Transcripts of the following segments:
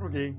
Okay.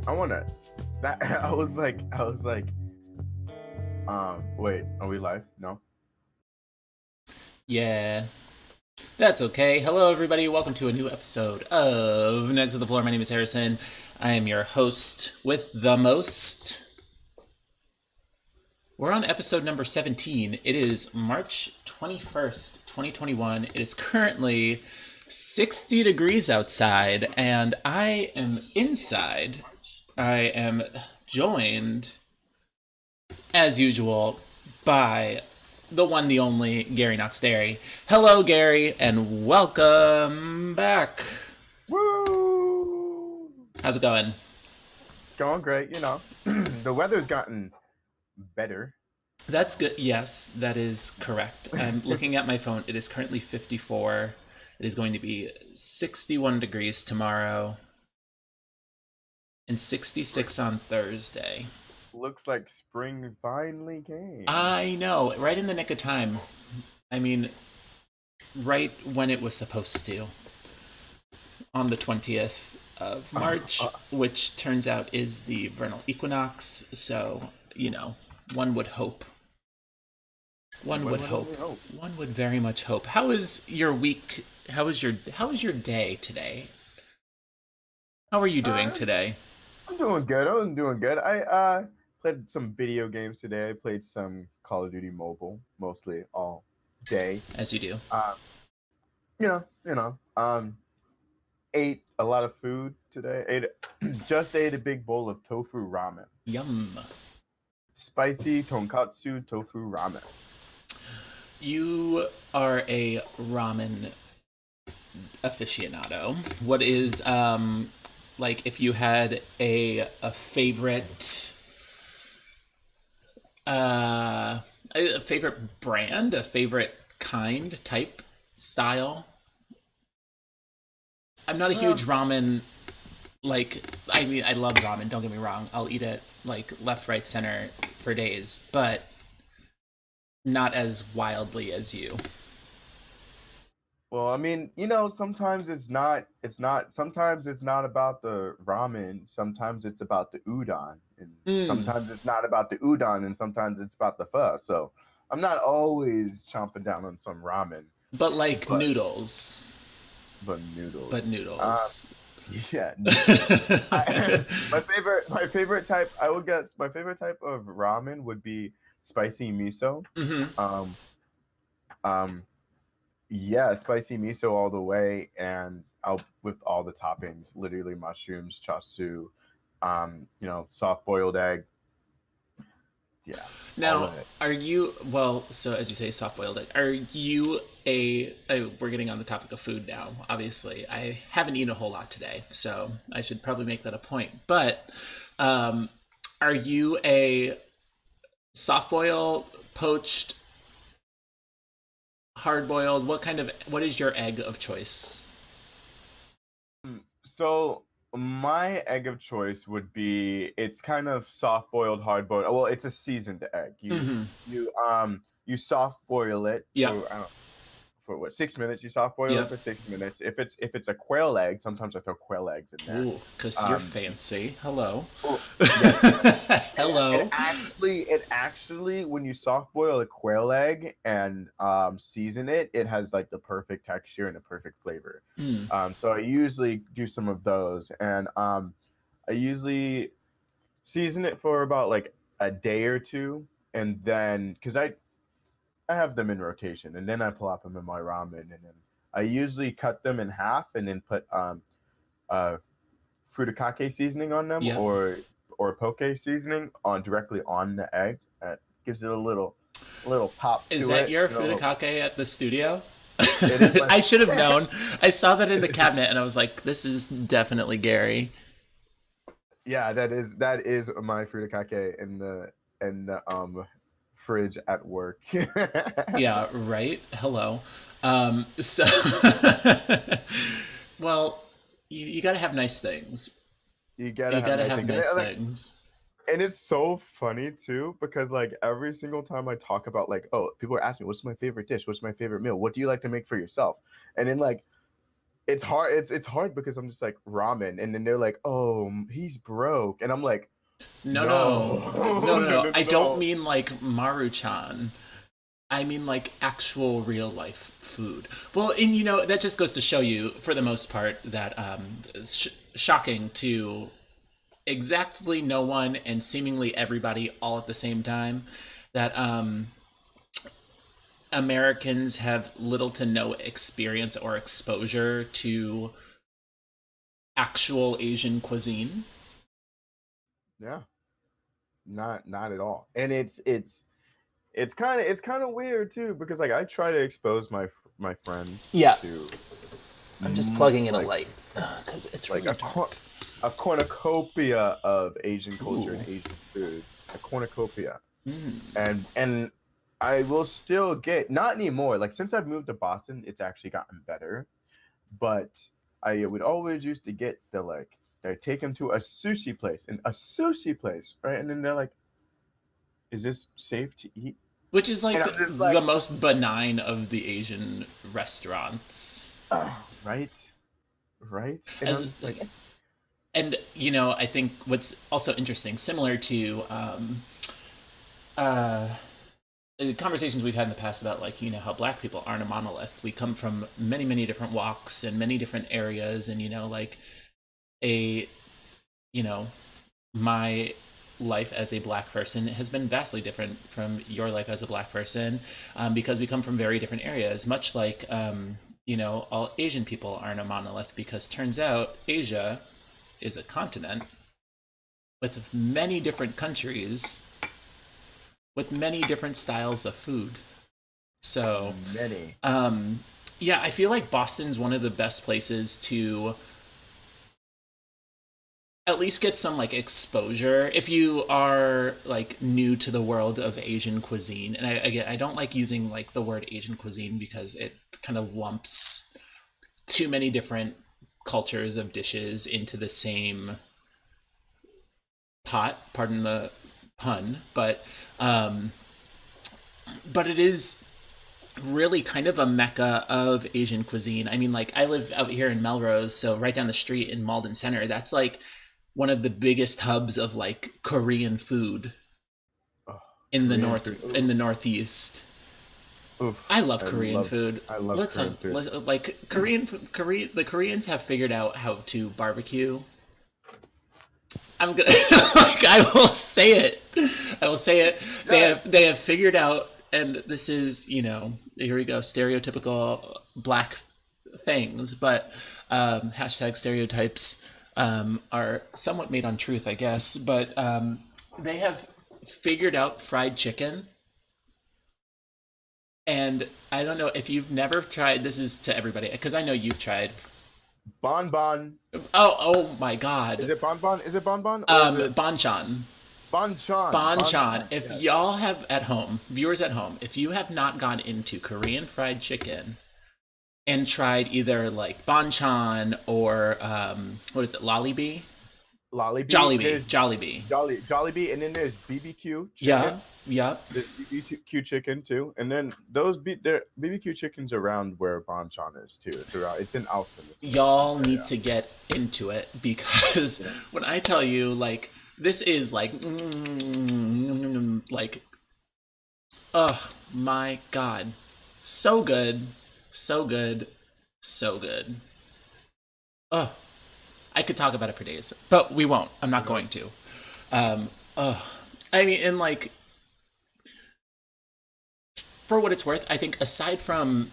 I wanna that wait, are we live? No? Yeah, that's okay. Hello, everybody. Welcome to a new episode of Next to the Floor. My name is Harrison. I am your host with the most. We're on episode number 17. It is March 21st, 2021. It is currently 60 degrees outside, and I am inside. I am joined, as usual, by the one, the only Gary Knox. Hello, Gary, and welcome back. Woo! How's it going? It's going great, you know. The weather's gotten better. That's good. Yes, that is correct. I'm looking at my phone. It is currently 54. It is going to be 61 degrees tomorrow and 66 on Thursday. Looks like spring finally came. I know, right in the nick of time. I mean, right when it was supposed to. On the 20th of March, which turns out is the vernal equinox. So, you know, one would hope. One would hope. One would very much hope. How is your week? How is your day today? How are you doing today? I'm doing good. I'm doing good. I played some video games today. I played some Call of Duty Mobile, mostly all day. As you do. Um, you know. Ate a lot of food today. Just ate a big bowl of tofu ramen. Yum. Spicy tonkatsu tofu ramen. You are a ramen aficionado. What is like if you had a favorite a favorite brand, a favorite kind, type, style? I'm not a huge ramen, like, I mean, I love ramen, don't get me wrong. I'll eat it, like, left, right, center for days, but not as wildly as you. Well, I mean, you know, sometimes it's not about the ramen, sometimes it's about the udon, and Mm, sometimes it's not about the udon, and sometimes it's about the pho. So I'm not always chomping down on some ramen, but, like, but noodles. but But noodles. noodles. Yeah, my favorite type, I would guess my favorite type of ramen would be spicy miso. Mm-hmm. Um, um, yeah, spicy miso all the way, and I'll with all the toppings, literally mushrooms, chasu, soft boiled egg. Yeah, all Now, in it. are you, well, so as you say, soft boiled egg, are you we're getting on the topic of food now, obviously. I haven't eaten a whole lot today, so I should probably make that a point. But um, are you a soft boiled, poached, hard boiled? What is your egg of choice? So My egg of choice would be it's kind of soft boiled, hard boiled. Well, it's a seasoned egg. Mm-hmm. You soft boil it Yep. for I don't know, for what 6 minutes. You soft boil it Yep. for 6 minutes. If it's a quail egg, sometimes I throw quail eggs in there. Ooh, because you're Um, fancy. Hello. oh, yes, yes. It Hello. actually, when you soft boil a quail egg and season it, it has like the perfect texture and the perfect flavor. Mm. So I usually do some of those, and I usually season it for about like a day or two, and then because I have them in rotation, and then I plop them in my ramen, and then I usually cut them in half, and then put uh furikake seasoning on them, Yep. or poke seasoning on directly on the egg. That gives it a little pop Is to that it. your You know, furikake at the studio? it is my I should have known. I saw that in the cabinet and I was like, this is definitely Gary. yeah, that is my furikake in the fridge at work. Yeah, right? Hello. So, well, you got to have nice things. You gotta You got have to nice have things, nice things. and it's so funny too because like every single time I talk about like, oh, people are asking me what's my favorite dish, what's my favorite meal, what do you like to make for yourself, and then like it's hard. It's hard because I'm just like ramen, and then they're like, oh, he's broke, and I'm like, No, no. no, No, no, no, no. no, I don't no. mean like Maruchan. I mean like actual real life food. Well, and that just goes to show you, for the most part, that it's shocking to exactly no one and seemingly everybody all at the same time, that Americans have little to no experience or exposure to actual Asian cuisine. Yeah, not at all, and it's kind of weird too because like I try to expose my friends Yeah, to I'm just plugging in a like light because it's like really dark. a cornucopia of Asian culture Ooh. and Asian food, a cornucopia, Mm. and I will still get not anymore. Like since I've moved to Boston, it's actually gotten better. But I would always used to get the like they take them to a sushi place and a sushi place, right? And then they're like, "Is this safe to eat?" Which is And like I'm just the like, most benign of the Asian restaurants. right, right. And I'm As just like, and I think what's also interesting, similar to uh, conversations we've had in the past about like how black people aren't a monolith. We come from many many different walks and many different areas, and like a you know my life as a black person has been vastly different from your life as a black person, because we come from very different areas, much like all Asian people aren't a monolith, because turns out Asia is a continent with many different countries with many different styles of food. So many. yeah, I feel like Boston's one of the best places to at least get some like exposure if you are like new to the world of Asian cuisine. And again, I don't like using like the word Asian cuisine because it kind of lumps too many different cultures of dishes into the same pot, pardon the pun, but it is really kind of a mecca of Asian cuisine. I mean, like I live out here in Melrose, so right down the street in Malden Center, that's like one of the biggest hubs of like Korean food Oh, in the Korean food. northeast. Oof. I love Korean food. I love Korean food. Like the Koreans have figured out how to barbecue. I'm gonna like I will say it. I will say it. Yes. They have figured out, and this is here we go, stereotypical black things, but hashtag stereotypes are somewhat made on truth, I guess. But they have figured out fried chicken, and I don't know if you've never tried. This is to everybody because I know you've tried. Bonbon. Oh my God. Is it bonbon? Is it bonbon or is it Banchan. banchan? Banchan. Banchan. If Yes. y'all have at home, viewers at home, if you have not gone into Korean fried chicken and tried either like banchan or what is it, lollibi? Lollibee. Jollibee, There's Jollibee. Jollibee, and then there's BBQ Yeah, chicken. yeah. There's BBQ chicken too, and then those there BBQ chickens around where Bonchon is too. It's around. It's in Alston. It's an Alston Y'all need area. to get into it because when I tell you, like, this is like, like, oh my god, so good, so good, so good. Oh, I could talk about it for days, but we won't. I'm not going to. Oh, I mean, and like, for what it's worth, I think aside from,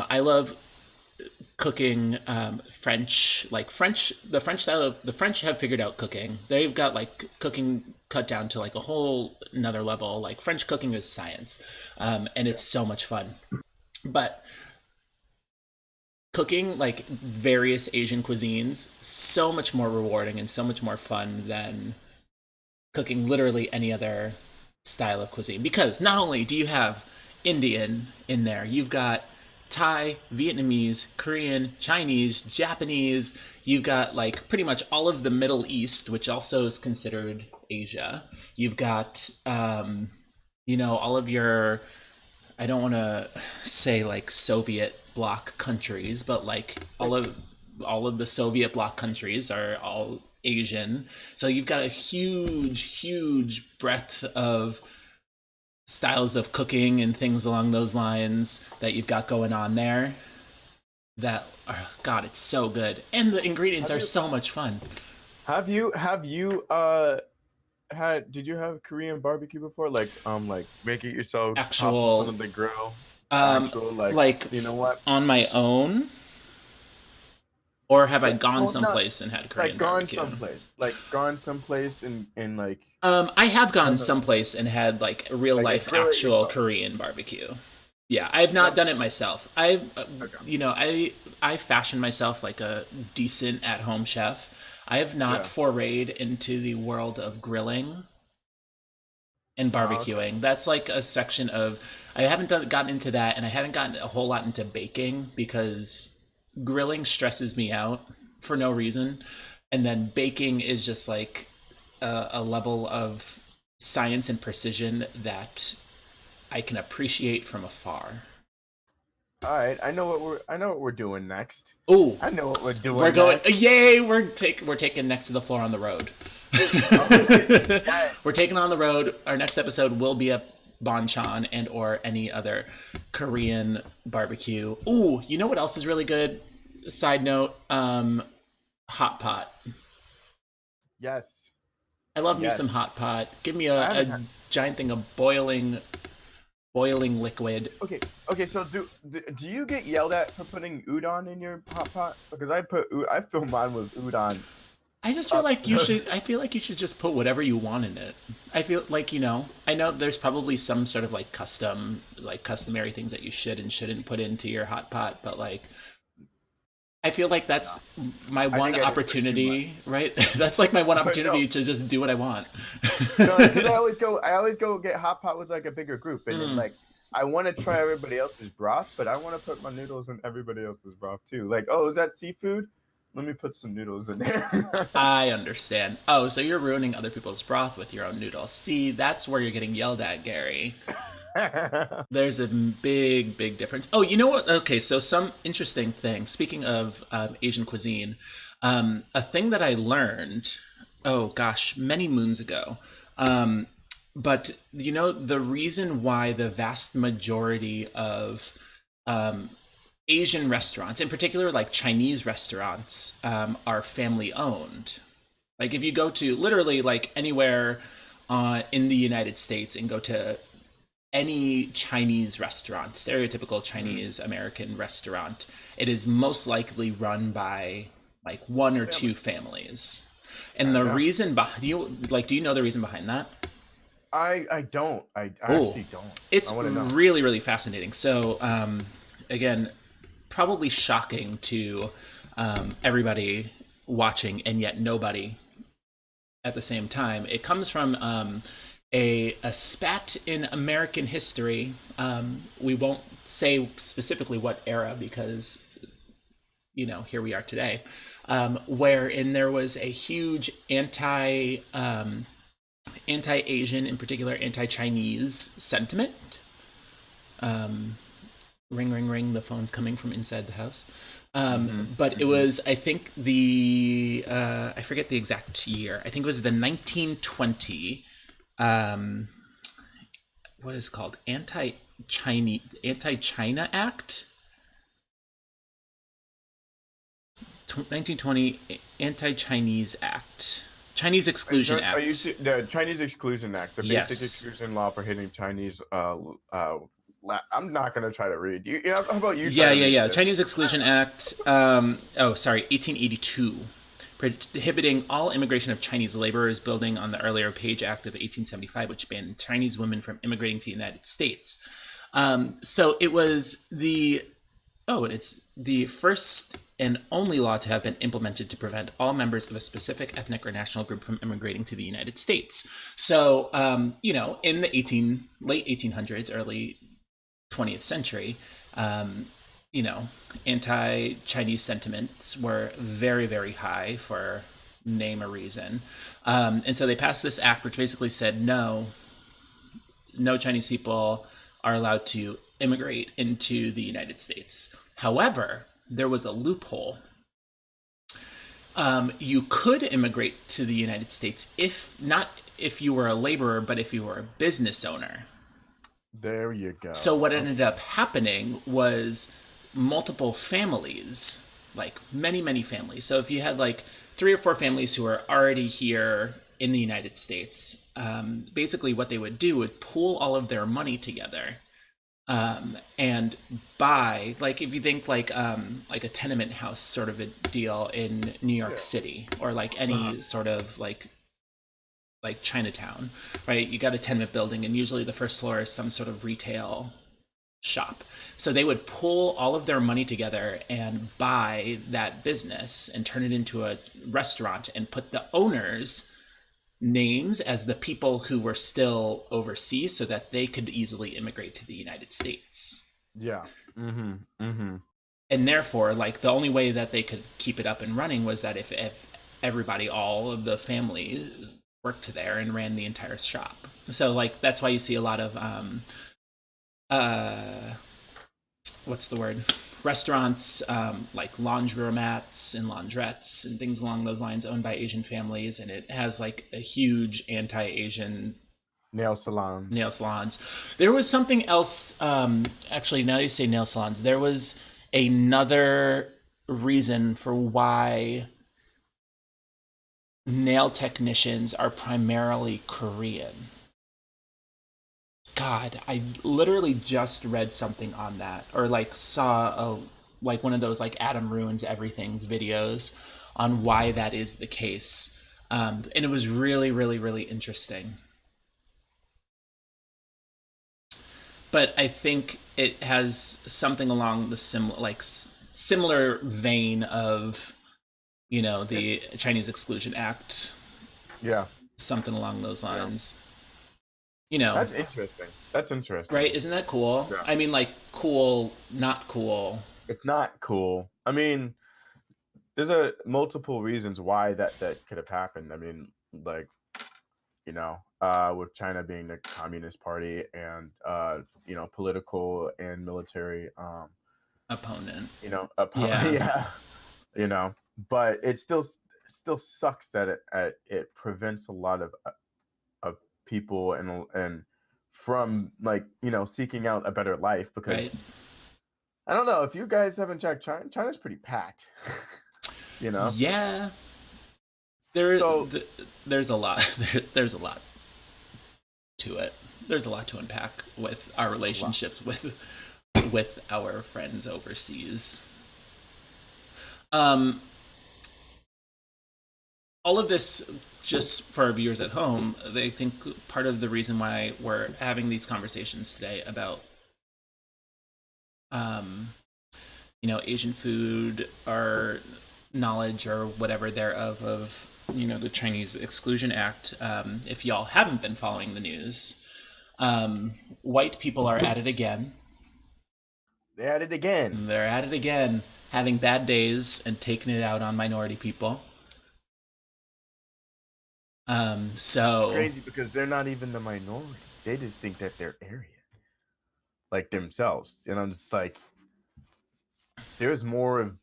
I love cooking French, like French, the French style of the French have figured out cooking. They've got like cooking cut down to like a whole another level. Like French cooking is science, and it's so much fun. But cooking like various Asian cuisines so much more rewarding and so much more fun than cooking literally any other style of cuisine, because not only do you have Indian in there, you've got Thai, Vietnamese, Korean, Chinese, Japanese, you've got like pretty much all of the Middle East, which also is considered Asia. You've got all of your, I don't want to say like Soviet bloc countries, but like all of the Soviet bloc countries are all Asian. So you've got a huge breadth of styles of cooking and things along those lines that you've got going on there. That God, it's so good, and the ingredients are so much fun. Have you had did you have Korean barbecue before? Like make it yourself, chop in front Actual, of the grill. um, Actual like you know what? on my own, or have I Yeah, gone well, not someplace and had like Korean barbecue? gone someplace and like I have I gone don't know, someplace and had like real like a life grill it actual yourself. Korean barbecue. Yeah, I have not Yep. done it myself. Okay. I fashion myself like a decent at home chef. I have not Yeah. forayed into the world of grilling and Oh, okay. barbecuing. That's like a section of I haven't gotten into that, and I haven't gotten a whole lot into baking because grilling stresses me out for no reason, and then baking is just like a level of science and precision that I can appreciate from afar. All right. I know what we're doing next. Oh, I know what we're we're doing going! next. Yay! We're taking next to the floor on the road. Okay. Yeah. We're taking on the road. Our next episode will be a banchan and or any other Korean barbecue. Ooh, you know what else is really good? Side note, hot pot. Yes. I love me some Yes. hot pot. Give me I a haven't had. giant thing of boiling liquid. Okay. Okay. So do you get yelled at for putting udon in your hot pot? Because I fill mine with udon I just feel up like to you the. should. I feel like you should just put whatever you want in it. I feel like I know there's probably some sort of like customary things that you should and shouldn't put into your hot pot, but like I feel like No, that's my I one think I just put too much. opportunity, right? That's like my one But no, opportunity to just do what I want. no, because I always go get hot pot with like a bigger group, and then Mm, like I want to try everybody else's broth, but I want to put my noodles in everybody else's broth too. Like, oh, is that seafood? Let me put some noodles in there. I understand. Oh, so you're ruining other people's broth with your own noodles. See, that's where you're getting yelled at, Gary. There's a big difference. Oh, you know what? Okay, so some interesting thing. Speaking of Asian cuisine, a thing that I learned, oh gosh, many moons ago. Um, but the reason why the vast majority of Asian restaurants, in particular like Chinese restaurants, are family owned. Like if you go to literally like anywhere in the United States and go to any Chinese restaurant, stereotypical Mhm. Chinese American restaurant, it is most likely run by like one or Family. two families. And Yeah, the yeah. reason behind do you know the reason behind that? I don't. I Oh, actually don't. I it's want to know. really fascinating. So again, probably shocking to everybody watching, and yet nobody at the same time. It comes from a spat in American history. We won't say specifically what era because, here we are today, wherein there was a huge anti-Asian, in particular anti-Chinese sentiment. Ring, ring, ring. The phone's coming from inside the house. But it was, I think I forget the exact year. I think it was the 1920. What is it called? AntiChina Act. 1920 Anti-Chinese Act. Chinese Exclusion Act. The Chinese Exclusion Act, the Yes. basic exclusion law prohibiting Chinese. I'm not going to try to read. How about you? Yeah. Chinese Exclusion Act. 1882. Prohibiting all immigration of Chinese laborers, building on the earlier Page Act of 1875, which banned Chinese women from immigrating to the United States. So it was it's the first and only law to have been implemented to prevent all members of a specific ethnic or national group from immigrating to the United States. So, in the late 1800s, early 20th century, anti-Chinese sentiments were very, very high for name a reason. And so they passed this act which basically said no Chinese people are allowed to immigrate into the United States. However, there was a loophole. You could immigrate to the United States not if you were a laborer, but if you were a business owner. There you go. So what ended up happening was multiple families, like many, many families. So if you had like 3 or 4 families who are already here in the United States, basically what they would do would pool all of their money together and buy, like if you think like a tenement house sort of a deal in New York City, or like any sort of like Chinatown, right? You got a tenement building, and usually the first floor is some sort of retail shop. So they would pull all of their money together and buy that business and turn it into a restaurant and put the owners' names as the people who were still overseas so that they could easily immigrate to the United States. Yeah. And therefore, like, the only way that they could keep it up and running was that if everybody, all of the family worked there and ran the entire shop. So, like, that's why you see a lot of what's the word? Restaurants, like laundromats and laundrettes and things along those lines, owned by Asian families, and it has like a huge anti-Asian nail salons. There was something else. Actually, now you say nail salons, there was another reason for why nail technicians are primarily Korean. God, I literally just read something on that, or like saw like one of those like Adam Ruins Everything's videos on why that is the case, and it was really, really, really interesting. But I think it has something along the similar vein of, the Chinese Exclusion Act. Yeah, something along those lines. That's interesting. Right? Isn't that cool? Yeah. I mean, like, cool, not cool. It's not cool. I mean, there's multiple reasons why that could have happened. I mean, like, with China being the Communist Party and political and military opponent. Yeah. But it still sucks that it prevents a lot of people and from, like, seeking out a better life, because right. I don't know if you guys haven't checked China's pretty packed. Yeah, there's a lot there's a lot to it. There's a lot to unpack with our relationships with our friends overseas. All of this, just for our viewers at home, they think part of the reason why we're having these conversations today about, Asian food or knowledge or whatever thereof of the Chinese Exclusion Act, if y'all haven't been following the news, white people are at it again. They had it again. They're at it again, having bad days and taking it out on minority people. It's So crazy because they're not even the minority. They just think that they're Aryan, like themselves. And I'm just like, there's more of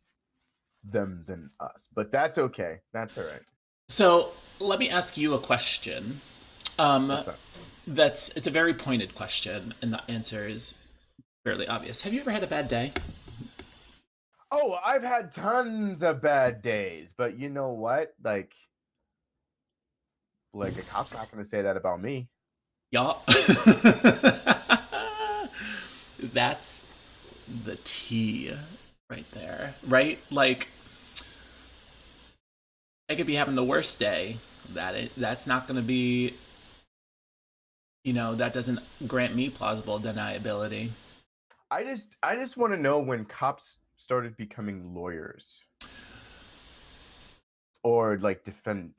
them than us, but that's okay. That's all right. So let me ask you a question. Um, What's up? it's a very pointed question, and the answer is fairly obvious. Have you ever had a bad day? Oh, I've had tons of bad days, but you know what? Like a cop's not going to say that about me. Y'all. That's the tea right there, right? Like, I could be having the worst day. That's not going to be, that doesn't grant me plausible deniability. I just want to know when cops started becoming lawyers or like defend,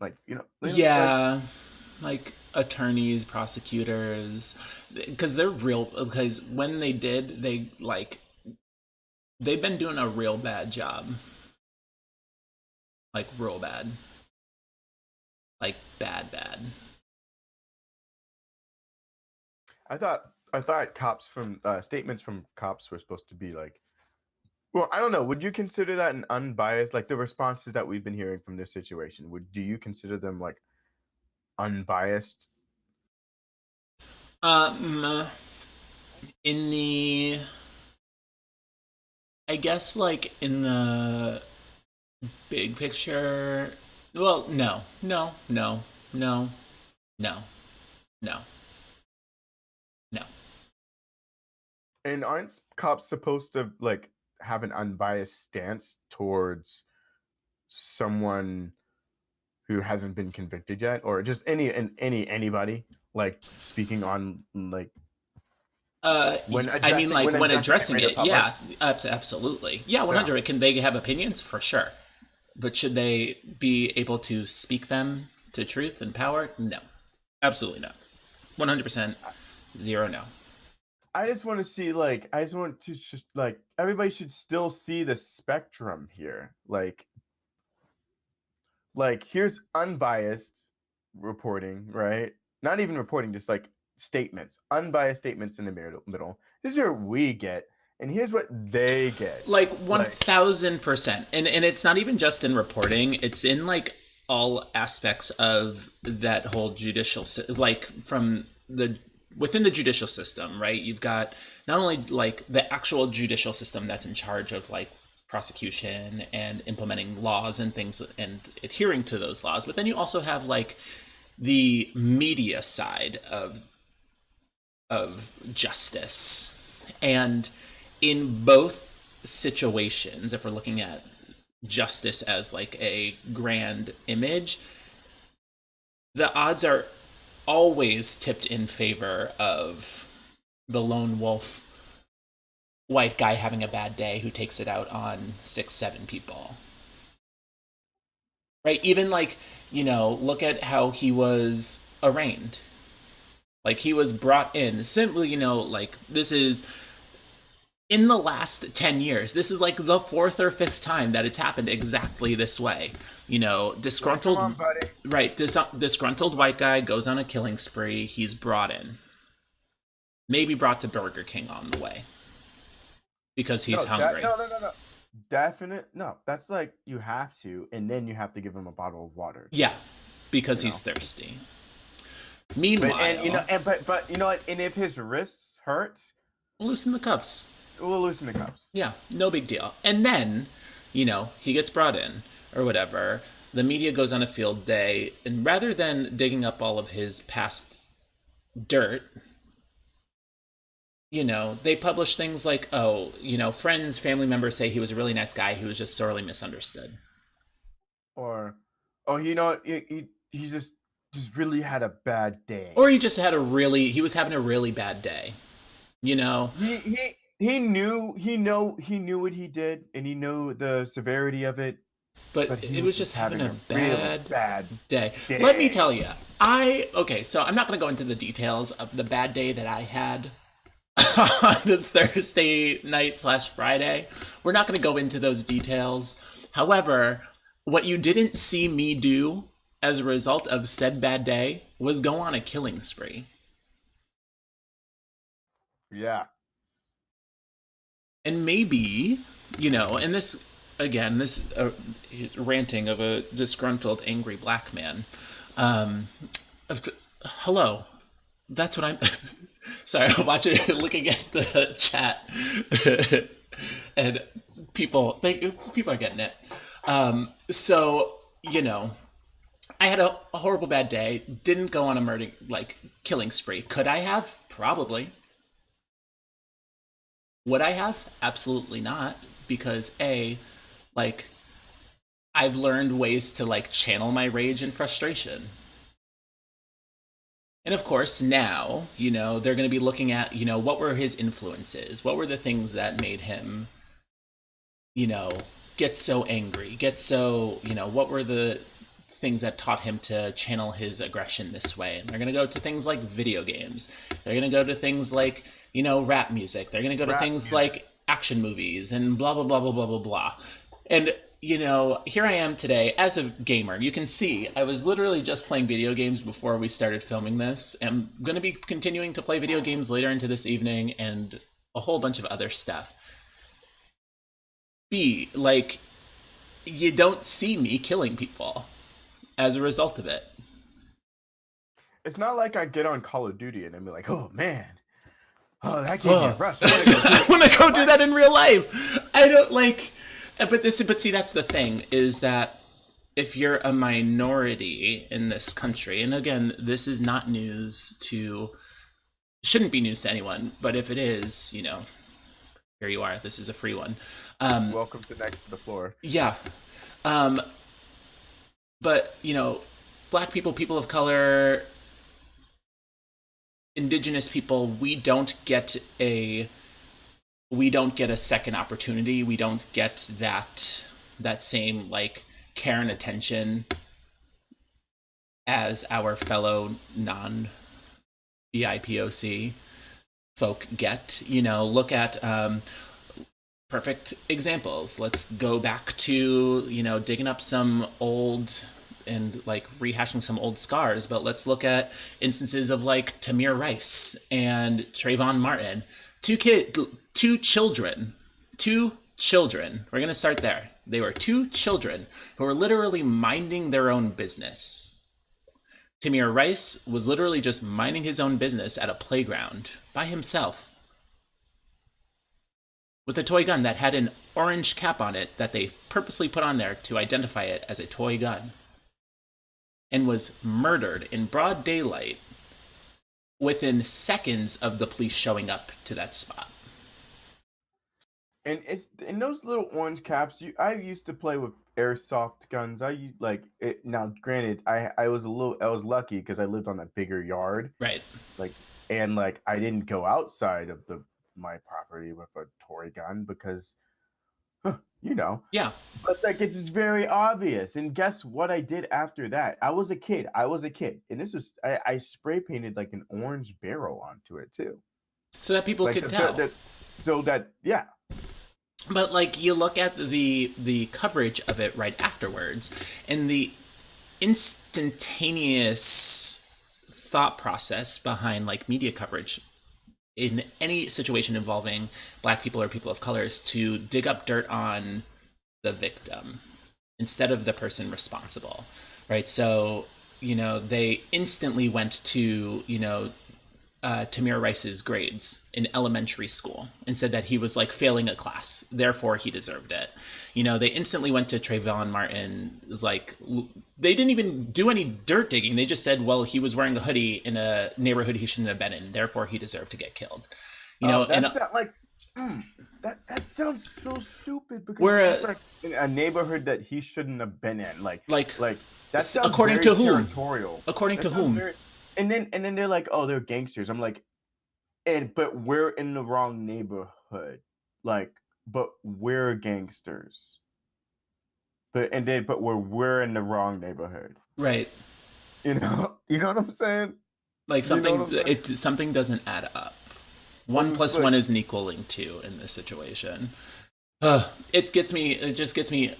Yeah, like attorneys, prosecutors, because they're real. Because when they did, they've been doing a real bad job, like real bad, like bad. I thought cops from statements from cops were supposed to be like, well, I don't know. Would you consider that an unbiased, like the responses that we've been hearing from this situation? Do you consider them like unbiased? Um, in the, I guess, like in the big picture, well, no, no, no, no. And aren't cops supposed to like have an unbiased stance towards someone who hasn't been convicted yet, or just anybody like speaking on like when I mean, addressing like when when addressing the addressing greater it, public? yeah, absolutely, yeah, Yeah. 100. Can they have opinions? For sure, but should they be able to speak them to truth and power? No, absolutely no. 100%, zero, no. I just want to see like I just want to just like everybody should still see the spectrum here. Like here's unbiased reporting, right? Not even reporting, just like statements, unbiased statements in the middle. This is what we get, and here's what they get. Like Like 1000%, and it's not even just in reporting, it's in like all aspects of that whole like from the within the judicial system, right? You've got not only like the actual judicial system that's in charge of like prosecution and implementing laws and things and adhering to those laws, but then you also have like the media side of justice. And in both situations, if we're looking at justice as like a grand image, the odds are always tipped in favor of the lone wolf white guy having a bad day who takes it out on 6, 7 people. Right? Even like, look at how he was arraigned. Like he was brought in simply, like this is in the last 10 years, this is like the fourth or fifth time that it's happened exactly this way. come on, Disgruntled, buddy. right? Disgruntled white guy goes on a killing spree. He's brought in, maybe brought to Burger King on the way because he's hungry. No. Definite. No, that's like you have to, and then you have to give him a bottle of water too. Yeah, because You he's know. thirsty. But and Meanwhile, but you know what? And if his wrists hurt, loosen the cuffs. we'll loosen the cuffs. Yeah, no big deal. And then, he gets brought in or whatever. The media goes on a field day, and rather than digging up all of his past dirt, they publish things like, oh, friends, family members say he was a really nice guy who was just sorely misunderstood. Or, oh, you know, he just really had a bad day. Or he was having a really bad day. He knew what he did, and he knew the severity of it. But But he it was was just just having having a a really bad bad day. Let me tell day. you, okay, so I'm not going to go into the details of the bad day that I had on Thursday night / Friday. We're not going to go into those details. However, what you didn't see me do as a result of said bad day was go on a killing spree. Yeah. And maybe, and this, again, this ranting of a disgruntled, angry black man. Um, Hello. That's what I'm. Sorry, I'm watching, looking at the chat, and people are getting it. So I had a horrible bad day. Didn't go on a murder killing spree. Could I have? Probably. Would I have? Absolutely not. Because like I've learned ways to channel my rage and frustration. And of course, now, they're going to be looking at, what were his influences? What were the things that made him, you know, get so angry? What were the things that taught him to channel his aggression this way? And they're going to go to things like video games. They're going to go to things like, rap music. They're going to go to Rap things music. like action movies and blah, blah, blah, blah, blah, blah, blah. And here I am today as a gamer. You can see I was literally just playing video games before we started filming this. I'm going to be continuing to play video games later into this evening and a whole bunch of other stuff. You don't see me killing people as a result of it. It's not like I get on Call of Duty and I'm like, oh man, oh that gave me a Ugh. rush. I want to go do I it. want to go do that in real life. I don't but see, that's the thing, is that if you're a minority in this country, and again, this is not shouldn't be news to anyone, but if it is, here you are. This is a free one. Welcome to Next to the Floor. Yeah. Um, but, black people, people of color, indigenous people, we don't get a second opportunity. We don't get that same care and attention as our fellow non BIPOC folk get. Look at perfect examples. Let's go back to digging up some old and rehashing some old scars, but let's look at instances of Tamir Rice and Trayvon Martin. Two children. We're going to start there. They were two children who were literally minding their own business. Tamir Rice was literally just minding his own business at a playground by himself with a toy gun that had an orange cap on it that they purposely put on there to identify it as a toy gun, and was murdered in broad daylight within seconds of the police showing up to that spot. And it's in those little orange caps. I used to play with airsoft guns. I used it. Now, granted, I was lucky because I lived on a bigger yard. Right. And I didn't go outside of my property with a toy gun because, Yeah. But it's very obvious. And guess what I did after that? I was a kid, and I spray painted an orange barrel onto it too, so that people could tell. Yeah. But you look at the coverage of it right afterwards, and the instantaneous thought process behind media coverage in any situation involving black people or people of color is to dig up dirt on the victim instead of the person responsible, right? So they instantly went to Tamir Rice's grades in elementary school and said that he was failing a class, therefore he deserved it. They instantly went to Trayvon Martin. They didn't even do any dirt digging. They just said, well, he was wearing a hoodie in a neighborhood he shouldn't have been in, therefore he deserved to get killed. That sounds so stupid because we're it's in a neighborhood that he shouldn't have been in. That sounds according very to whom? territorial. According to whom? And then they're like, oh, they're gangsters. I'm like, but we're in the wrong neighborhood. But we're gangsters. but we're in the wrong neighborhood. Right. You know what I'm saying? Like You know what something I'm saying? something doesn't add up. I'm One just plus one like, isn't equaling two in this situation. It just gets me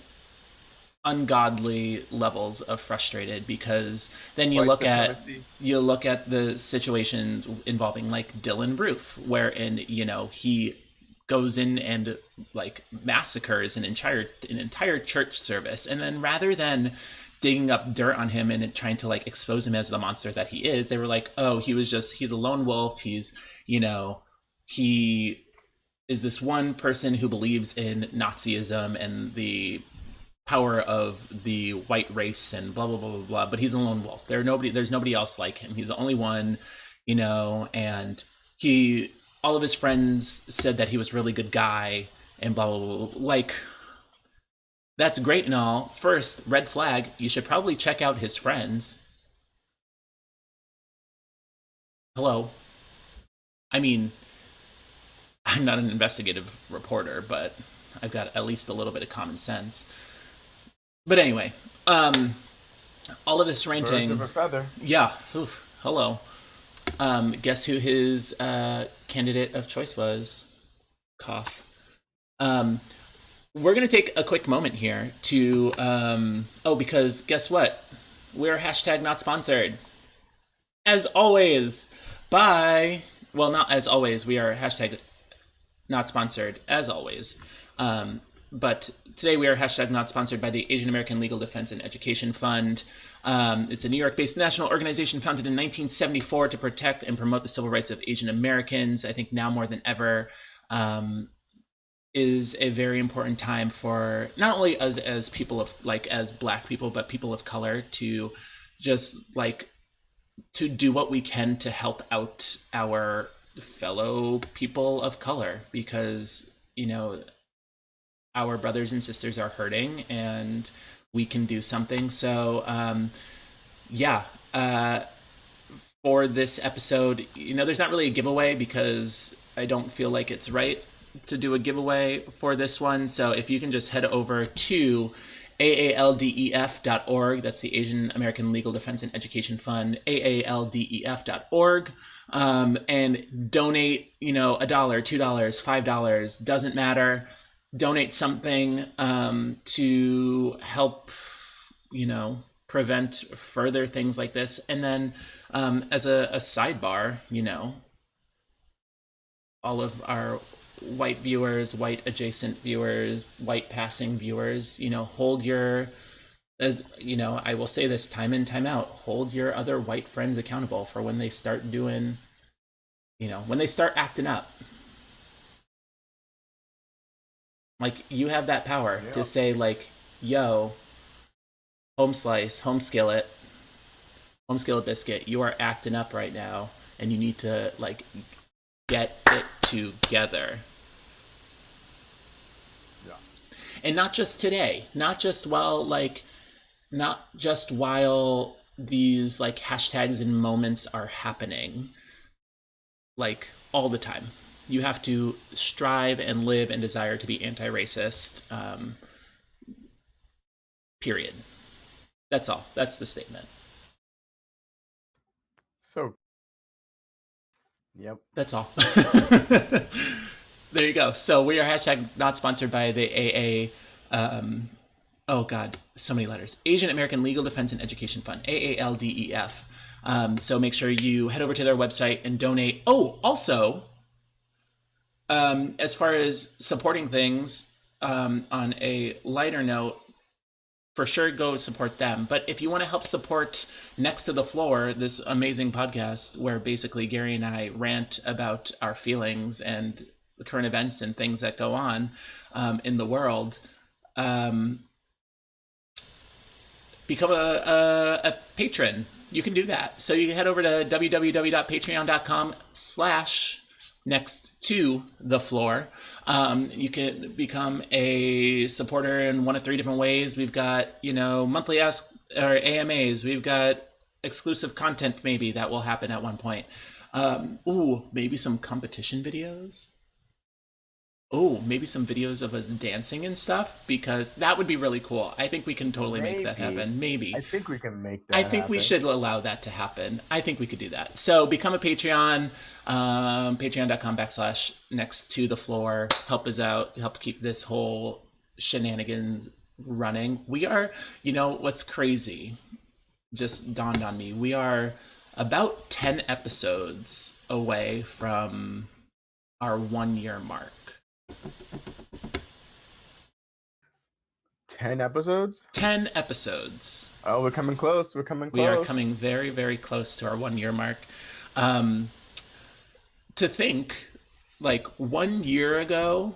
ungodly levels of frustrated, because then white supremacy. you look at the situation involving like Dylan Roof, wherein he goes in and like massacres an entire church service, and then rather than digging up dirt on him and trying to like expose him as the monster that he is, they were like, oh, he's a lone wolf, he is this one person who believes in Nazism and the power of the white race and blah blah blah blah blah. But he's a lone wolf. There's nobody else like him. He's the only one, and all of his friends said that he was a really good guy and blah blah blah. Like, that's great and all. First, red flag. You should probably check out his friends. Hello. I mean, I'm not an investigative reporter, but I've got at least a little bit of common sense. But anyway, all of this ranting. Birds of a feather. Yeah. Oof, hello. Guess who his candidate of choice was? Cough. We're going to take a quick moment here to. Because guess what? We're hashtag not sponsored. As always, by. Well, not as always. We are hashtag not sponsored, as always. But today we are hashtag not sponsored by the Asian American Legal Defense and Education Fund. It's a New York-based national organization founded in 1974 to protect and promote the civil rights of Asian Americans. I think now more than ever is a very important time for not only us as people of as Black people, but people of color to just to do what we can to help out our fellow people of color, because our brothers and sisters are hurting and we can do something. So for this episode, there's not really a giveaway because I don't feel like it's right to do a giveaway for this one. So if you can just head over to aaldef.org, that's the Asian American Legal Defense and Education Fund, aaldef.org, and donate, $1, $2, $5, doesn't matter. Donate something to help, prevent further things like this. And then as a sidebar, all of our white viewers, white adjacent viewers, white passing viewers, hold your, I will say this time in, time out, hold your other white friends accountable for when they start doing, when they start acting up. Like, you have that power to say, yo, home slice, home skillet biscuit, you are acting up right now, and you need to, get it together. Yeah. And not just today, not just while these, hashtags and moments are happening, all the time. You have to strive and live and desire to be anti-racist, period. That's all. That's the statement. So, yep. That's all. There you go. So we are hashtag not sponsored by the AA. Oh God, so many letters. Asian American Legal Defense and Education Fund, AALDEF. So make sure you head over to their website and donate. Oh, also, as far as supporting things, on a lighter note, for sure go support them. But if you want to help support Next to the Floor, this amazing podcast where basically Gary and I rant about our feelings and the current events and things that go on in the world, become a patron. You can do that. So you can head over to www.patreon.com/next to the floor. You can become a supporter in one of 3 different ways. We've got, monthly Ask or AMAs. We've got exclusive content maybe that will happen at one point. Maybe some competition videos. Oh, maybe some videos of us dancing and stuff, because that would be really cool. I think we can totally make that Maybe. happen. Maybe. I think we can make I that think we happen. should allow that to happen. I think we could do that. So become a Patreon, patreon.com/ next to the floor. Help us out. Help keep this whole shenanigans running. We are, what's crazy just dawned on me. We are about 10 episodes away from our 1 year mark. 10 episodes? 10 episodes. Oh, we're coming close. We're coming close. We are coming very, very close to our 1 year mark. To think, like 1 year ago,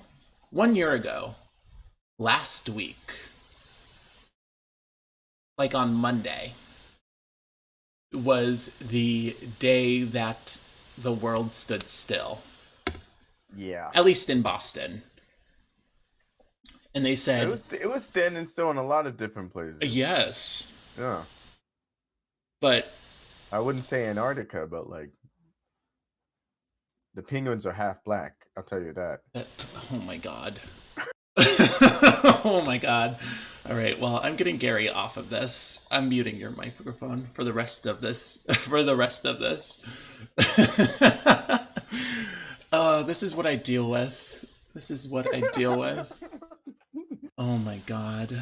last week, like on Monday, was the day that the world stood still. Yeah. At least in Boston. And they said it was standing still in a lot of different places. yes. Yeah. But I wouldn't say Antarctica, but like the penguins are half black. I'll tell you that. Oh my god. Oh my god. All right, well, I'm getting Gary off of this. I'm muting your microphone for the rest of this. This is what I deal with. Oh my god.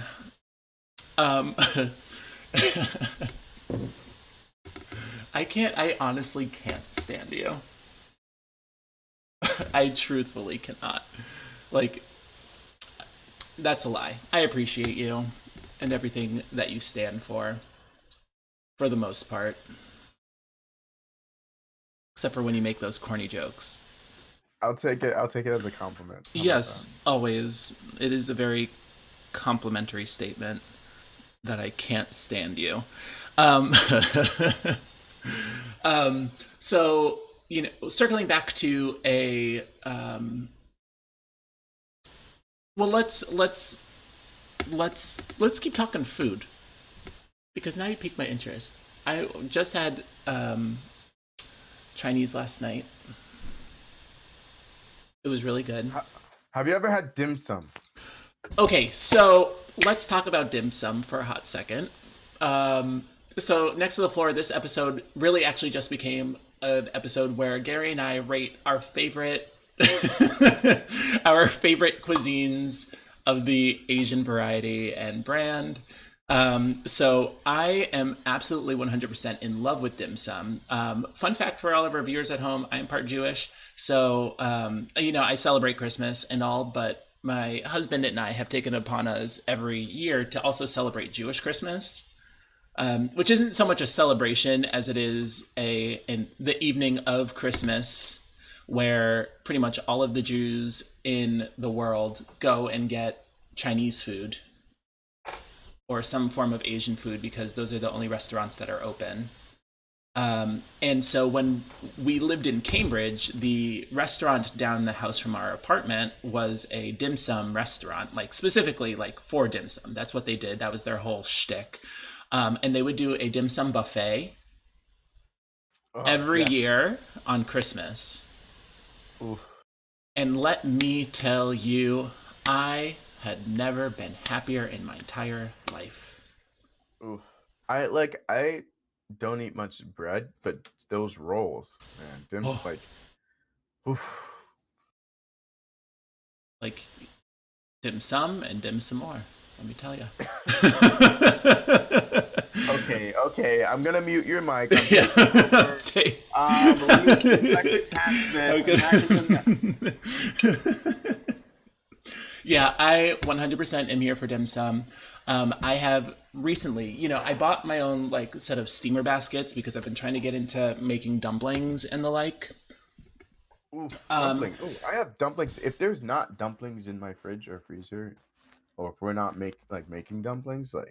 I honestly can't stand you. I truthfully cannot. Like, that's a lie. I appreciate you and everything that you stand for the most part. Except for when you make those corny jokes. I'll take it as a compliment. Yes, always. It is a very complimentary statement that I can't stand you. So, circling back to a well, let's keep talking food, because now you piqued my interest. I just had Chinese last night. It was really good. Have you ever had dim sum? Okay, so let's talk about dim sum for a hot second. So next to the floor, this episode really actually just became an episode where Gary and I rate our favorite our favorite cuisines of the Asian variety and brand. So I am absolutely 100% in love with dim sum. Fun fact for all of our viewers at home, I am part Jewish. So, I celebrate Christmas and all, but my husband and I have taken upon us every year to also celebrate Jewish Christmas. Which isn't so much a celebration as it is the evening of Christmas, where pretty much all of the Jews in the world go and get Chinese food or some form of Asian food, because those are the only restaurants that are open. And so when we lived in Cambridge, the restaurant down the house from our apartment was a dim sum restaurant, like specifically like for dim sum. That's what they did. That was their whole shtick. And they would do a dim sum buffet every year on Christmas. Oof. And let me tell you, I had never been happier in my entire life. Oof. I don't eat much bread, but those rolls, man, dim's like, oof. Like dim sum and dim some more. Let me tell you. Okay. I'm gonna mute your mic. Yeah, I 100% am here for dim sum. I have recently, I bought my own set of steamer baskets because I've been trying to get into making dumplings and the like. Ooh, dumplings. I have dumplings. If there's not dumplings in my fridge or freezer, or if we're not making dumplings, come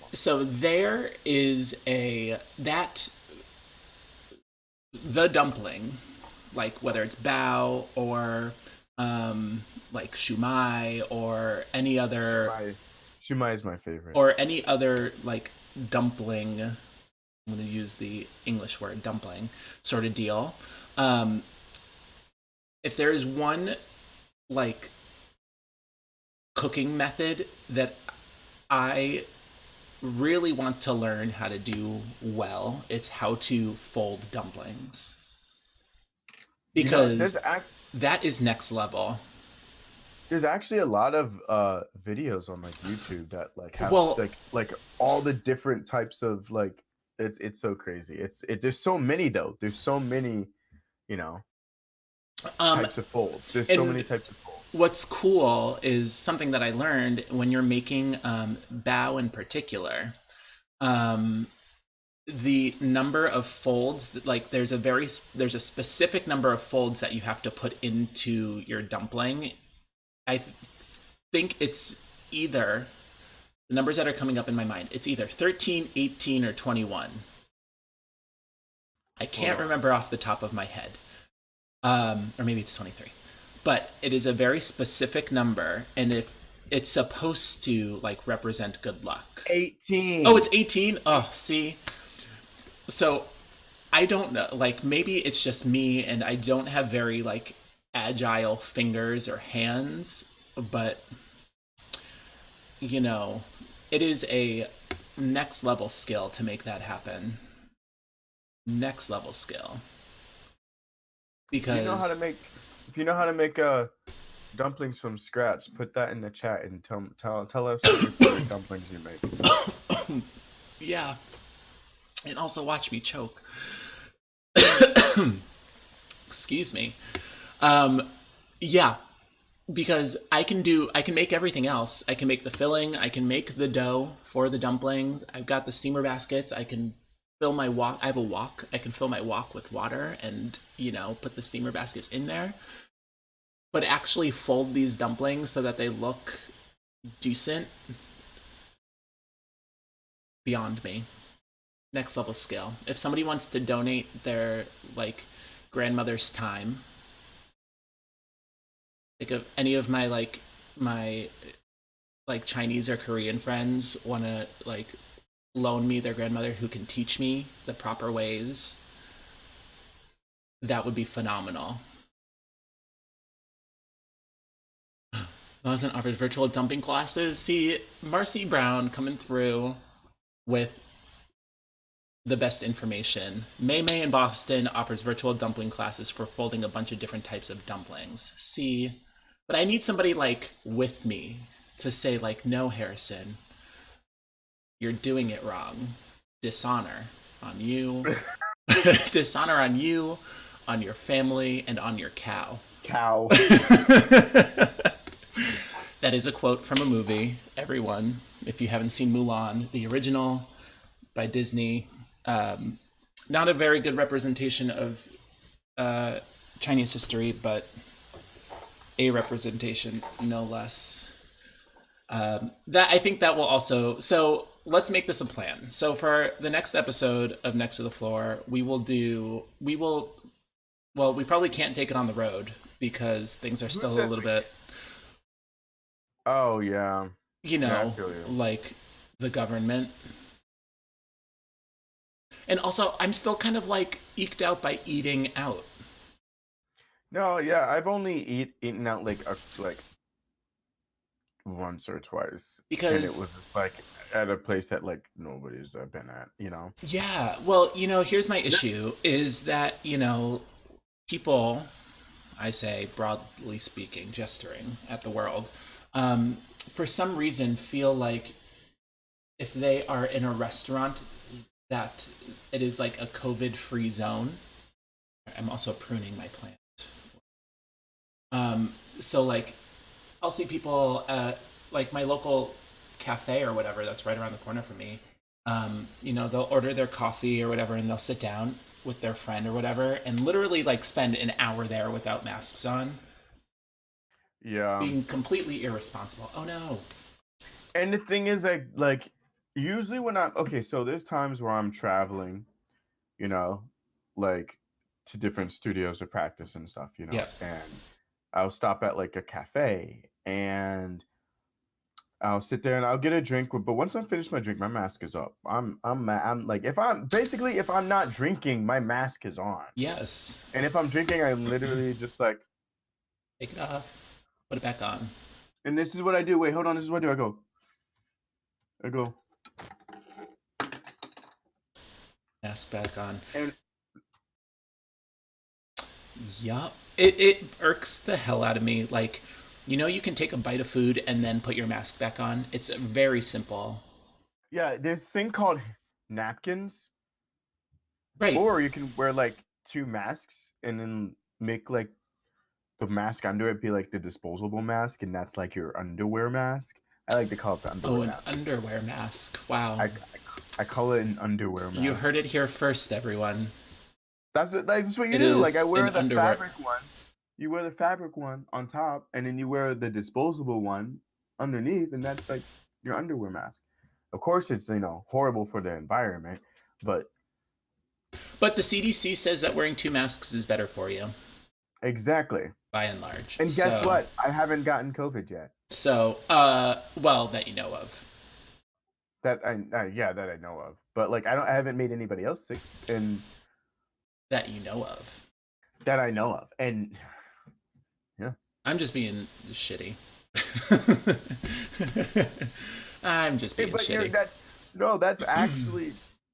on. So there is the dumpling, whether it's bao or shumai or any other. Shumai is my favorite. Or any other dumpling. I'm going to use the English word dumpling sort of deal. If there is one cooking method that I really want to learn how to do well. It's how to fold dumplings. You know, Because that is next level. there's actually a lot of videos on like YouTube that like have Well, like all the different types of like it's so crazy. There's so many though. There's so many, you know, um, types of folds. There's so and many types of folds. what's cool is something that I learned when you're making bao in particular. Um, the number of folds that, like, there's a specific number of folds that you have to put into your dumpling. I think it's either the numbers that are coming up in my mind. It's either 13, 18, or 21. I can't remember off the top of my head. Or maybe it's 23. But it is a very specific number, and if it's supposed to like represent good luck. 18. Oh, it's 18? Oh, see. So I don't know. Like, maybe it's just me and I don't have very like agile fingers or hands, but you know, it is a next level skill to make that happen. Next level skill. Because If you know how to make dumplings from scratch, put that in the chat and tell us your favorite dumplings you make. yeah. And also watch me choke. Excuse me. Yeah, because I can make everything else. I can make the filling, I can make the dough for the dumplings. I've got the steamer baskets. I can fill my wok. I have a wok. I can fill my wok with water and, you know, put the steamer baskets in there. But actually fold these dumplings so that they look decent, beyond me. Next level skill. If somebody wants to donate their like grandmother's time, like if any of my Chinese or Korean friends want to like loan me their grandmother who can teach me the proper ways, that would be phenomenal. Boston offers virtual dumping classes. See, Marcy Brown coming through with the best information. May May in Boston offers virtual dumpling classes for folding a bunch of different types of dumplings. See, but I need somebody like with me to say like, no, Harrison, you're doing it wrong. Dishonor on you. Dishonor on you, on your family, and on your cow. Cow. That is a quote from a movie. Everyone, if you haven't seen Mulan, the original by Disney, not a very good representation of Chinese history, but a representation no less. That I think that will also. So let's make this a plan. So for the next episode of Next to the Floor, we will. Well, we probably can't take it on the road because things are still a little bit. Oh yeah. You know, like the government. And also, I'm still kind of like eked out by eating out. No, yeah, I've only eaten out like once or twice, because and it was just like at a place that like nobody's been at, you know. Yeah, well, you know, here's my issue is that, you know, people, I say broadly speaking, gesturing at the world, for some reason feel like if they are in a restaurant that it is like a COVID-free zone. I'm also pruning my plant. So like I'll see people at like my local cafe or whatever that's right around the corner from me. You know, they'll order their coffee or whatever and they'll sit down with their friend or whatever and literally like spend an hour there without masks on. Yeah. Being completely irresponsible. Oh no. And the thing is like usually when so there's times where I'm traveling, you know, like to different studios to practice and stuff, you know. Yeah. And I'll stop at like a cafe and I'll sit there and I'll get a drink, but once I'm finished my drink, my mask is up. I'm like if I'm not drinking, my mask is on. Yes. And if I'm drinking, I literally just like take it off, put it back on. And this is what I do. Wait, hold on. This is what I do. I go. Mask back on. And Yup. It irks the hell out of me. Like, you can take a bite of food and then put your mask back on. It's very simple. yeah, this thing called napkins, Right. or you can wear like two masks and then make like the mask under it be like the disposable mask, and that's like your underwear mask. I like to call it the underwear Oh, an mask. underwear mask. Wow. I call it an underwear mask. You heard it here first, everyone. That's what you It do. Like is I wear an the underwear. fabric one. You wear the fabric one on top, and then you wear the disposable one underneath, and that's like your underwear mask. Of course, it's horrible for the environment, but But the CDC says that wearing two masks is better for you, exactly. by and large. And guess what? I haven't gotten COVID yet. So, well, that you know of. That I know of. But like I haven't made anybody else sick, and That you know of. that I know of. And yeah. I'm just being shitty. I'm just being shitty. That's actually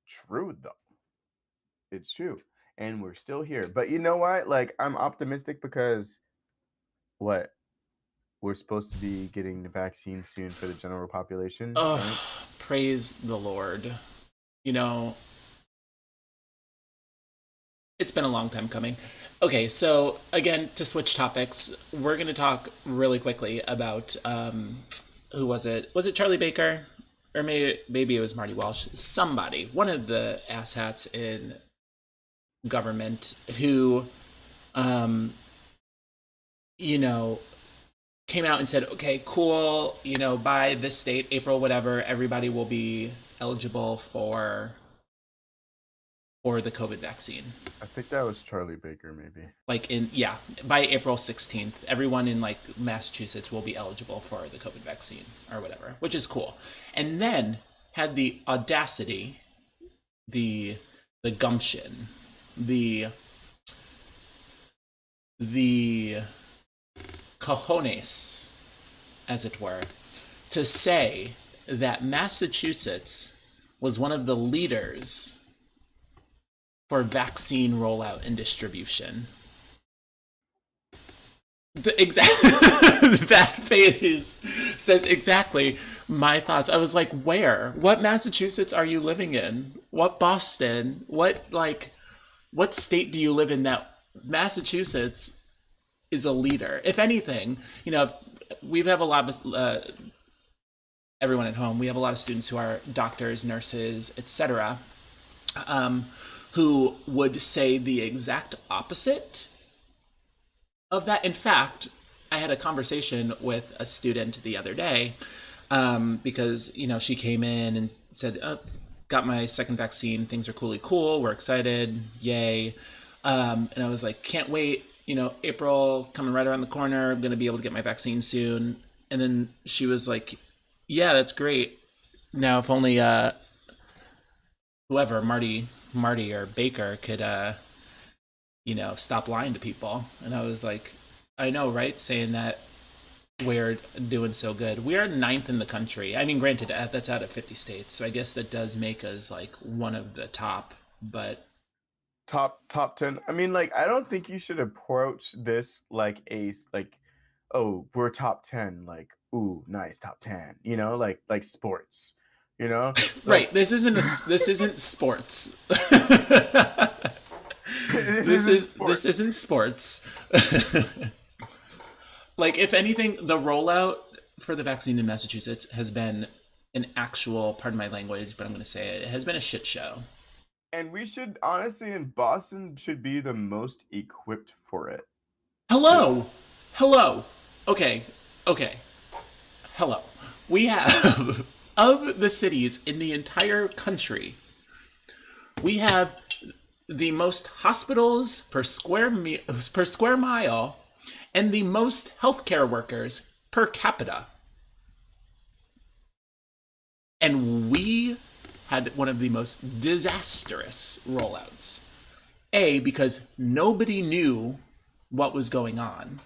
true though. It's true. And we're still here. But you know what? Like I'm optimistic because what? We're supposed to be getting the vaccine soon for the general population. Oh, right? praise the Lord. It's been a long time coming. Okay, so again, to switch topics, we're going to talk really quickly about who was it? Was it Charlie Baker? Or maybe it was Marty Walsh. Somebody, one of the asshats in government who, came out and said, okay, cool, by this date, April, whatever, everybody will be eligible for the COVID vaccine. I think that was Charlie Baker, maybe. By April 16th, everyone in like Massachusetts will be eligible for the COVID vaccine or whatever, which is cool. And then had the audacity, the gumption, the cojones, as it were, to say that Massachusetts was one of the leaders for vaccine rollout and distribution. That phase says exactly my thoughts. I was like, where? What Massachusetts are you living in? What Boston? What state do you live in that Massachusetts is a leader? If anything, we have a lot of everyone at home. We have a lot of students who are doctors, nurses, etc., who would say the exact opposite of that. In fact, I had a conversation with a student the other day because, she came in and said, oh, got my second vaccine. Things are cool. We're excited. Yay. And I was like, can't wait. April coming right around the corner. I'm going to be able to get my vaccine soon. And then she was like, yeah, that's great. Now, if only whoever, Marty or Baker could, stop lying to people. And I was like, I know, right? Saying that we're doing so good. We are 9th in the country. I mean, granted, that's out of 50 states. So I guess that does make us like one of the top, but top 10. I mean, like, I don't think you should approach this like oh, we're top 10, like, ooh, nice, top 10, like sports, like, right. This isn't sports. This isn't sports. Like, if anything, the rollout for the vaccine in Massachusetts has been an actual, pardon my language, but I'm going to say it has been a shit show. And we should, honestly, in Boston, should be the most equipped for it. Hello. Okay. Hello. We have, of the cities in the entire country, we have the most hospitals per square mile and the most healthcare workers per capita. And we had one of the most disastrous rollouts. A, because nobody knew what was going on.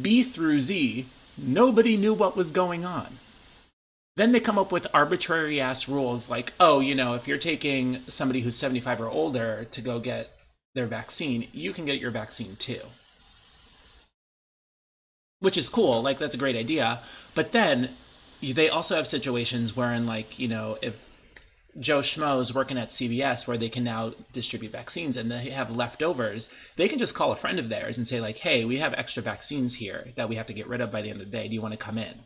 B through Z, nobody knew what was going on. Then they come up with arbitrary ass rules like, oh, if you're taking somebody who's 75 or older to go get their vaccine, you can get your vaccine too. Which is cool. Like, that's a great idea. But then they also have situations wherein, like, if Joe Schmo's working at CVS where they can now distribute vaccines and they have leftovers, they can just call a friend of theirs and say, like, hey, we have extra vaccines here that we have to get rid of by the end of the day. Do you want to come in?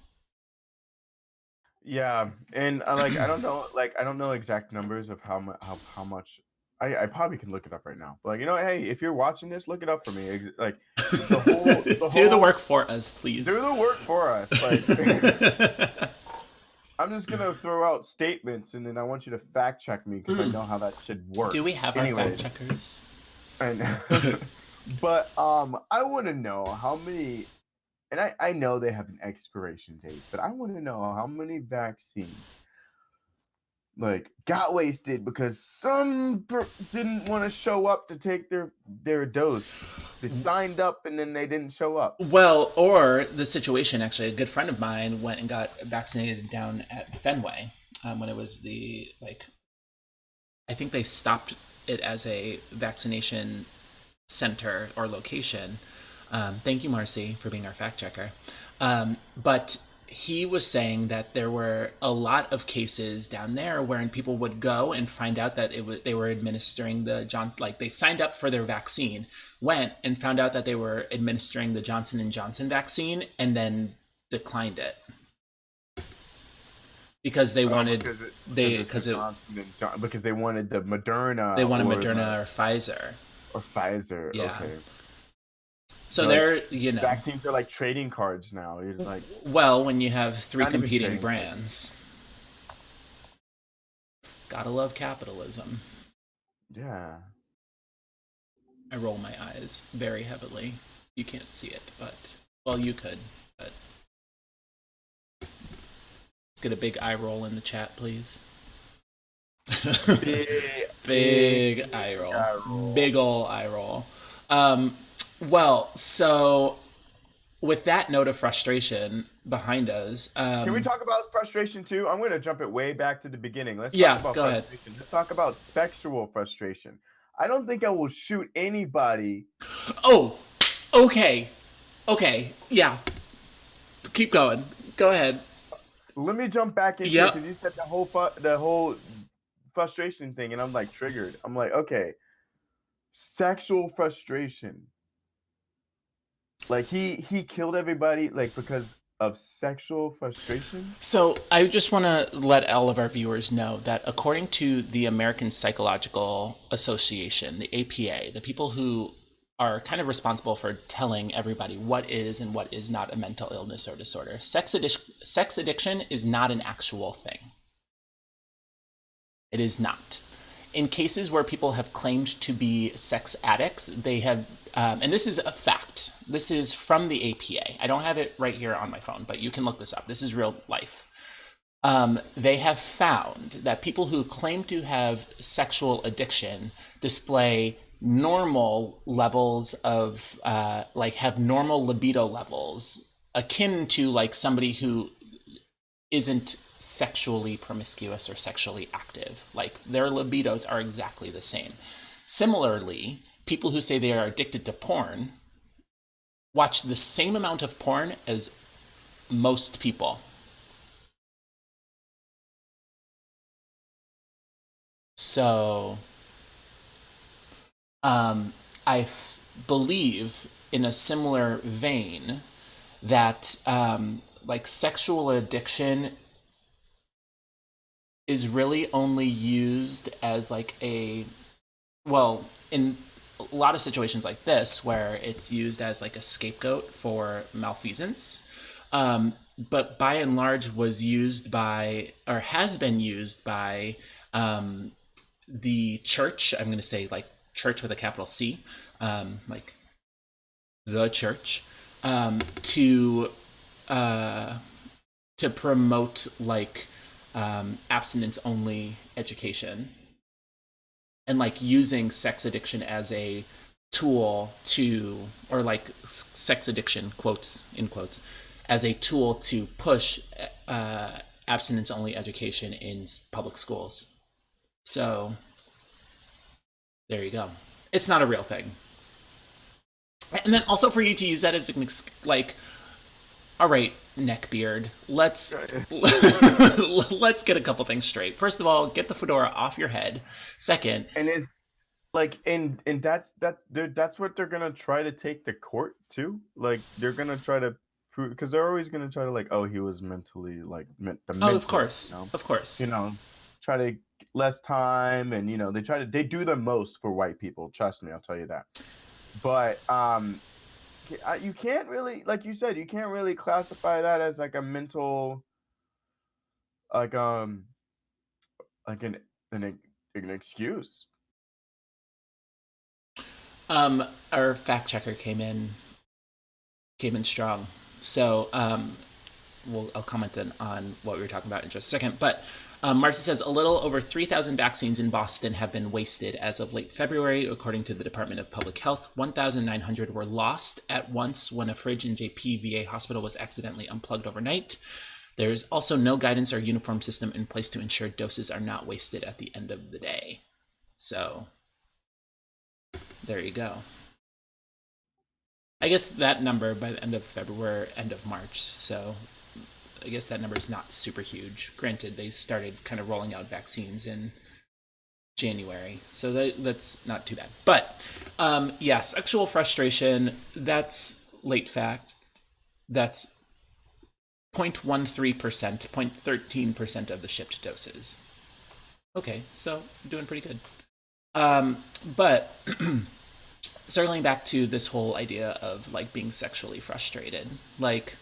Yeah, and like I don't know exact numbers of how much. I probably can look it up right now. But like, hey, if you're watching this, look it up for me. Like the Do the whole work for us, please. do the work for us. Like I'm just gonna throw out statements, and then I want you to fact check me because I know how that should work. Do we have our fact checkers? And but I want to know how many. And I know they have an expiration date, but I want to know how many vaccines like got wasted because some didn't want to show up to take their dose. They signed up and then they didn't show up. Well, or the situation, actually, a good friend of mine went and got vaccinated down at Fenway when it was I think they stopped it as a vaccination center or location. Thank you, Marcy, for being our fact checker. But he was saying that there were a lot of cases down there wherein people would go and find out that they were administering they signed up for their vaccine, went and found out that they were administering the Johnson & Johnson vaccine and then declined it. Because they wanted because they wanted the Moderna. They wanted Moderna or Pfizer. Or Pfizer. Yeah. Okay. So they're, vaccines are like trading cards now. You're like, well, when you have three competing brands. Gotta love capitalism. Yeah. I roll my eyes very heavily. You can't see it, but well, you could. But let's get a big eye roll in the chat, please. Big eye roll. Big ol' eye roll. Well, so with that note of frustration behind us, can we talk about frustration too? I'm going to jump it way back to the beginning. Let's talk about go ahead. Let's talk about sexual frustration. I don't think I will shoot anybody. Oh, okay, yeah. Keep going. Go ahead. Let me jump back into it because you said the whole frustration thing, and I'm like triggered. I'm like, okay, sexual frustration. Like he killed everybody like because of sexual frustration. So I just want to let all of our viewers know that according to the American Psychological Association, the APA, the people who are kind of responsible for telling everybody what is and what is not a mental illness or disorder, sex addiction is not an actual thing. It is not. In cases where people have claimed to be sex addicts, they have, and this is a fact, this is from the APA. I don't have it right here on my phone, but you can look this up. This is real life. They have found that people who claim to have sexual addiction display normal levels of, have normal libido levels, akin to like somebody who isn't sexually promiscuous or sexually active. Like their libidos are exactly the same. Similarly, people who say they are addicted to porn watch the same amount of porn as most people. So, believe in a similar vein that sexual addiction is really only used as in a lot of situations like this where it's used as like a scapegoat for malfeasance, but by and large was used by, or has been used by, the church. I'm going to say like church with a capital C, like the church, to promote like abstinence only education, and like using sex addiction as a tool to, or like sex addiction, quotes in quotes, as a tool to push abstinence only education in public schools. So there you go. It's not a real thing. And then also for you to use that as an like, all right, neckbeard, let's let's get a couple things straight. First of all, get the fedora off your head. Second, And is like and that's what they're gonna try to take to court too. Like they're gonna try to prove, because they're always gonna try to like, oh, he was mentally like the oh, of mental, course, of course. try to less time, and they do the most for white people. Trust me, I'll tell you that. But you can't really, like you said, you can't really classify that as like a mental, like like an excuse. Our fact checker came in strong. So I'll comment then on what we were talking about in just a second. But Marcy says a little over 3,000 vaccines in Boston have been wasted as of late February, according to the Department of Public Health. 1,900 were lost at once when a fridge in JP VA hospital was accidentally unplugged overnight. There is also no guidance or uniform system in place to ensure doses are not wasted at the end of the day. So there you go. I guess that number by the end of February, end of March. So I guess that number is not super huge. Granted, they started kind of rolling out vaccines in January, so that's not too bad. But yeah, sexual frustration, that's late fact. That's 0.13%, 0.13% of the shipped doses. Okay, so doing pretty good. But circling back to this whole idea of like being sexually frustrated, like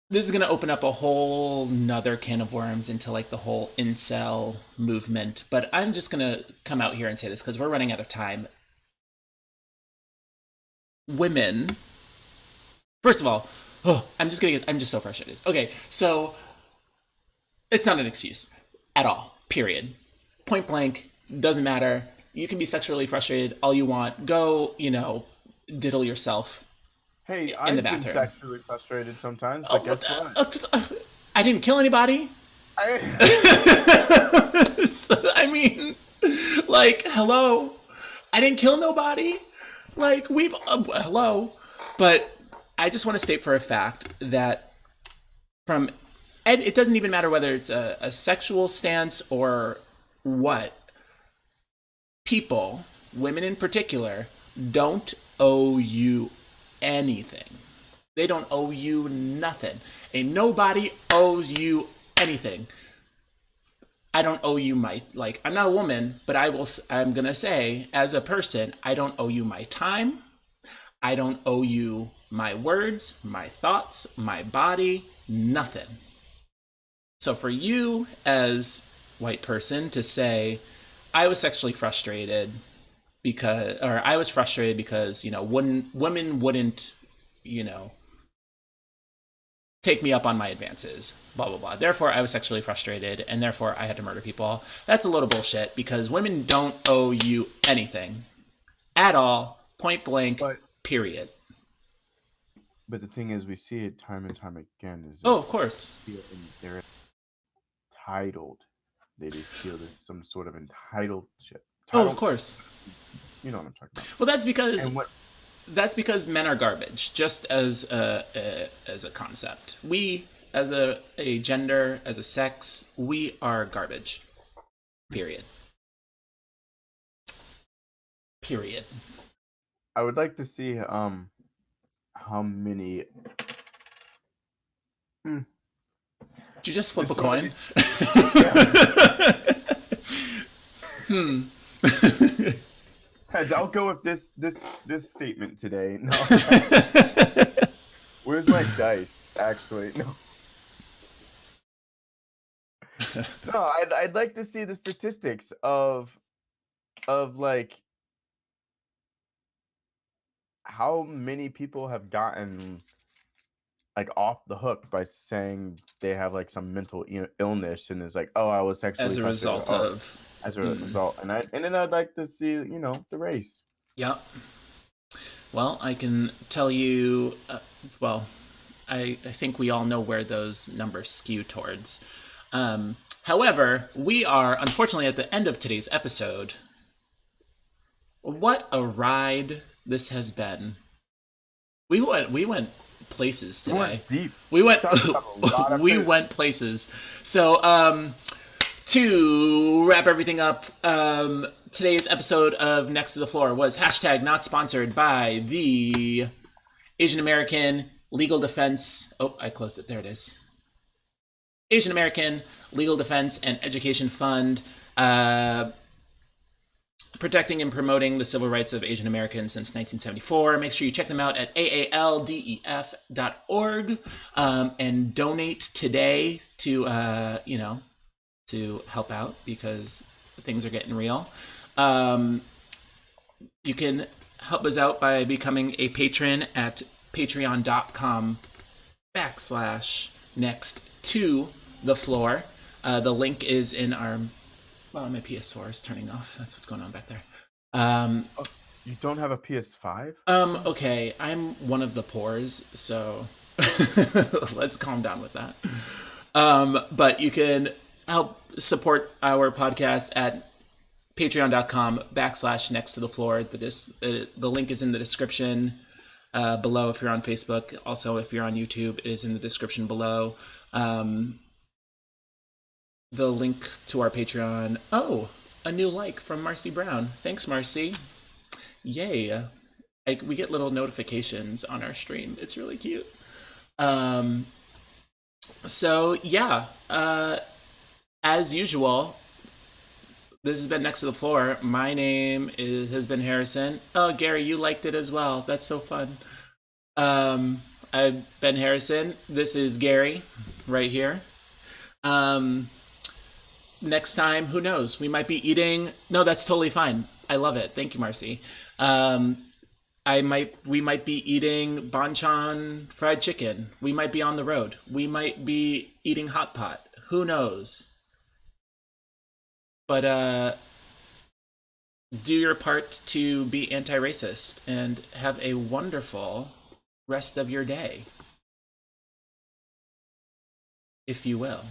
this is going to open up a whole nother can of worms into like the whole incel movement. But I'm just going to come out here and say this because we're running out of time. Women, first of all, I'm just so frustrated. Okay, so it's not an excuse at all, period. Point blank, doesn't matter. You can be sexually frustrated all you want. Go, diddle yourself. Hey, in the I've been bathroom. sexually frustrated sometimes, but guess what? I didn't kill anybody. I mean, like, hello. I didn't kill nobody. Like, hello. But I just want to state for a fact that and it doesn't even matter whether it's a sexual stance or what, people, women in particular, don't owe you anything. They don't owe you nothing. And nobody owes you anything. I don't owe you I'm not a woman, but I'm going to say, as a person, I don't owe you my time. I don't owe you my words, my thoughts, my body, nothing. So for you as white person to say, I was sexually frustrated because women wouldn't, take me up on my advances, blah, blah, blah. Therefore, I was sexually frustrated, and therefore I had to murder people. That's a little bullshit, because women don't owe you anything at all, point blank, period. But the thing is, we see it time and time again. Of course. They're entitled. They just feel this some sort of entitled shit. Of course. You know what I'm talking about. Well, that's because men are garbage, just as a concept. We, as a gender, as a sex, we are garbage. Period. I would like to see how many. Did you just flip a coin? I'll go with this statement today. No. Where's my dice? Actually, no. No, I'd like to see the statistics of like how many people have gotten like off the hook by saying they have like some mental illness, and it's like, oh, I was sexually As a assaulted, result or of. as a result. And then I'd like to see, the race. Yeah. Well, I can tell you, well, I think we all know where those numbers skew towards. However, we are unfortunately at the end of today's episode. What a ride this has been. We went places today. We went deep. We went Talked about a lot of we food. went places. So to wrap everything up, today's episode of Next to the Floor was #not sponsored by the Asian American Legal Defense. Oh, I closed it. There it is. Asian American Legal Defense and Education Fund, protecting and promoting the civil rights of Asian Americans since 1974. Make sure you check them out at aaldef.org, and donate today to, to help out, because things are getting real. You can help us out by becoming a patron at patreon.com/next to the floor. The link is in our... Well, my PS4 is turning off. That's what's going on back there. You don't have a PS5? Okay, I'm one of the poors, so let's calm down with that. But you can help support our podcast at patreon.com/next to the floor. The link is in the description below if you're on Facebook. Also, if you're on YouTube, it is in the description below. The link to our Patreon. Oh, a new like from Marcy Brown. Thanks, Marcy. Yay. We get little notifications on our stream. It's really cute. So, yeah. As usual, this has been Next to the Floor. My name has been Harrison. Oh, Gary, you liked it as well. That's so fun. I've been Harrison. This is Gary right here. Next time, who knows? We might be eating... No, that's totally fine. I love it. Thank you, Marcy. We might be eating banchan fried chicken. We might be on the road. We might be eating hot pot. Who knows? But do your part to be anti-racist and have a wonderful rest of your day, if you will.